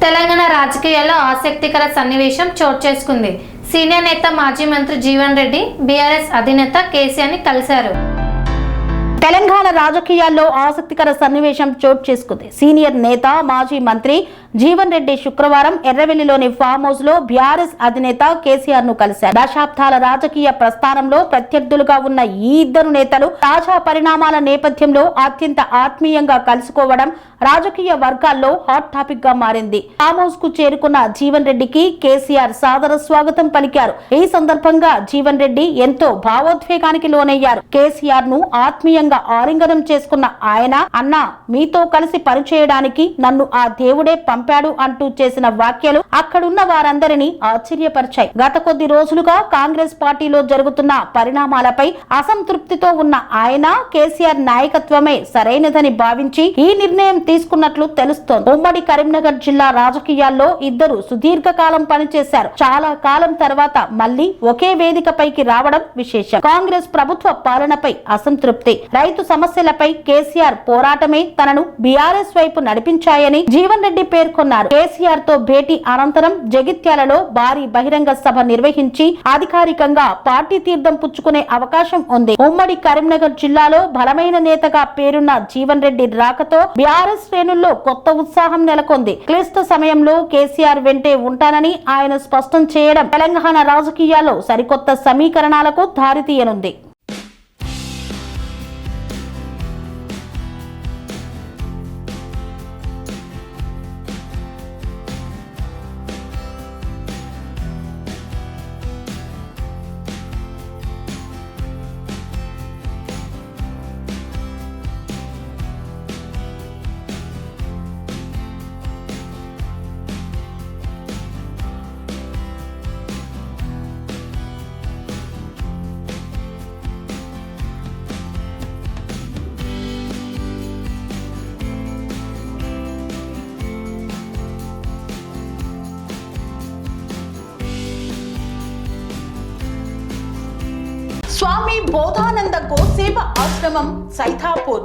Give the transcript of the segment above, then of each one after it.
తెలంగాణ రాజకీయాల్లో ఆసక్తికర సన్నివేశం చోటు చేసుకుంది. సీనియర్ నేత మాజీ మంత్రి జీవన్ రెడ్డి బీఆర్ఎస్ అధినేత కేసీఆర్ని కలిశారు. తెలంగాణ రాజకీయాల్లో ఆసక్తికర సన్నివేశం చోటు చేసుకుంది. సీనియర్ నేత మాజీ మంత్రి జీవన్ రెడ్డి శుక్రవారం ఎర్రవెల్లిలోని ఫామ్ హౌస్ లో బీఆర్ఎస్ అధినేత కేసీఆర్ ను కలిశారు. దశాబ్దాల రాజకీయ ప్రస్థానంలో ప్రత్యర్థులుగా ఉన్న ఈ ఇద్దరు నేతలు తాజా పరిణామాల నేపథ్యంలో అత్యంత ఆత్మీయంగా కలుసుకోవడం రాజకీయ వర్గాల్లో హాట్ టాపిక్ గా మారింది. ఫామ్ హౌస్ కు చేరుకున్న జీవన్ రెడ్డికి కేసీఆర్ సాదర స్వాగతం పలికారు. ఈ సందర్భంగా జీవన్ రెడ్డి ఎంతో భావోద్వేగానికి లోనయ్యారు. కేసీఆర్ ను ఆత్మీయంగా ఆలింగనం చేసుకున్న ఆయన, అన్నా మీతో కలిసి పనిచేయడానికి నన్ను ఆ దేవుడే పంపాడు అంటూ చేసిన వ్యాఖ్యలు అక్కడున్న వారందరినీ ఆశ్చర్యపరిచాయి. గత కొద్ది రోజులుగా కాంగ్రెస్ పార్టీలో జరుగుతున్న పరిణామాలపై అసంతృప్తితో ఉన్న ఆయన కేసీఆర్ నాయకత్వమే సరైనదని భావించి ఈ నిర్ణయం తీసుకున్నట్లు తెలుస్తోంది. ఉమ్మడి కరీంనగర్ జిల్లా రాజకీయాల్లో ఇద్దరు సుదీర్ఘకాలం పనిచేశారు. చాలా కాలం తర్వాత మళ్లీ ఒకే వేదికపైకి రావడం విశేషం. కాంగ్రెస్ ప్రభుత్వ పాలనపై అసంతృప్తి, రైతు సమస్యలపై కేసీఆర్ పోరాటమే తనను బీఆర్ఎస్ వైపు నడిపించాయని జీవన్ రెడ్డి పేర్కొన్నారు. కేసీఆర్ తో భేటీ అనంతరం జగిత్యాలలో భారీ బహిరంగ సభ నిర్వహించి అధికారికంగా పార్టీ తీర్థం పుచ్చుకునే అవకాశం ఉంది. ఉమ్మడి కరీంనగర్ జిల్లాలో బలమైన నేతగా పేరున్న జీవన్ రెడ్డి రాకతో బీఆర్ఎస్ శ్రేణుల్లో కొత్త ఉత్సాహం నెలకొంది. క్లిష్ట సమయంలో కేసీఆర్ వెంటే ఉంటానని ఆయన స్పష్టం చేయడం తెలంగాణ రాజకీయాల్లో సరికొత్త సమీకరణాలకు దారితీయనుంది. స్వామి బోధానంద గోసేవ ఆశ్రమం సైథాపూర్.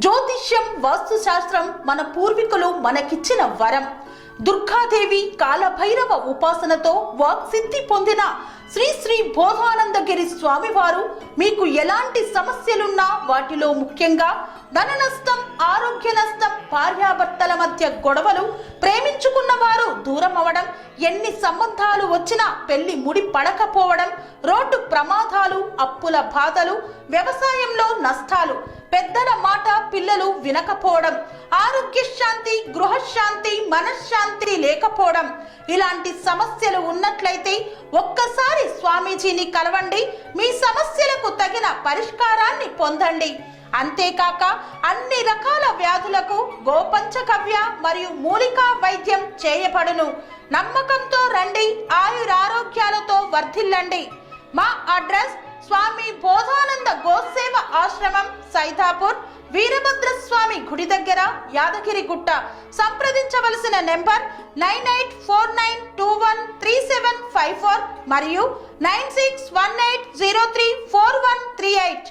జ్యోతిష్యం, వాస్తుశాస్త్రం మన పూర్వీకులు మనకిచ్చిన వరం. దుర్గాదేవి, కాలభైరవ ఉపాసనతో వాక్సిద్ధి పొందిన శ్రీ శ్రీ బోధానందగిరి స్వామివారు మీకు ఎలాంటి సమస్యలున్నా, వాటిలో ముఖ్యంగా ధన నష్టం, ఆరోగ్య నష్టం, భార్యాభర్తల మధ్య గొడవలు, ప్రేమించుకున్న వారు దూరం అవడం, ఎన్ని సంబంధాలు వచ్చినా పెళ్లి ముడి పడకపోవడం, రోడ్డు ప్రమాదాలు, అప్పుల బాధలు, వ్యవసాయంలో నష్టాలు, పెద్దల మాట పిల్లలు వినకపోవడం, ఆరోగ్య శాంతి, గృహశాంతి, మనశ్శాంతి లేకపోవడం, ఇలాంటి సమస్యలు ఉన్నట్లయితే ఒక్కసారి స్వామీజీని కలవండి. మీ సమస్యలకు తగిన పరిష్కారాన్ని పొందండి. అంతేకాక అన్ని రకాల వ్యాధులకు గోపంచకవ్య మరియు మూలికా వైద్యం చేయబడును. నమ్మకంతో రండి, ఆయురారోగ్యాలతో వర్ధిల్లండి. మా అడ్రస్ స్వామి బోధానంద గోసేవ ఆశ్రమం, సైథాపూర్, వీరభద్రస్వామి గుడి దగ్గర, యాదగిరిగుట్ట. సంప్రదించవలసిన నెంబర్ 9849213754 మరియు 9618034138.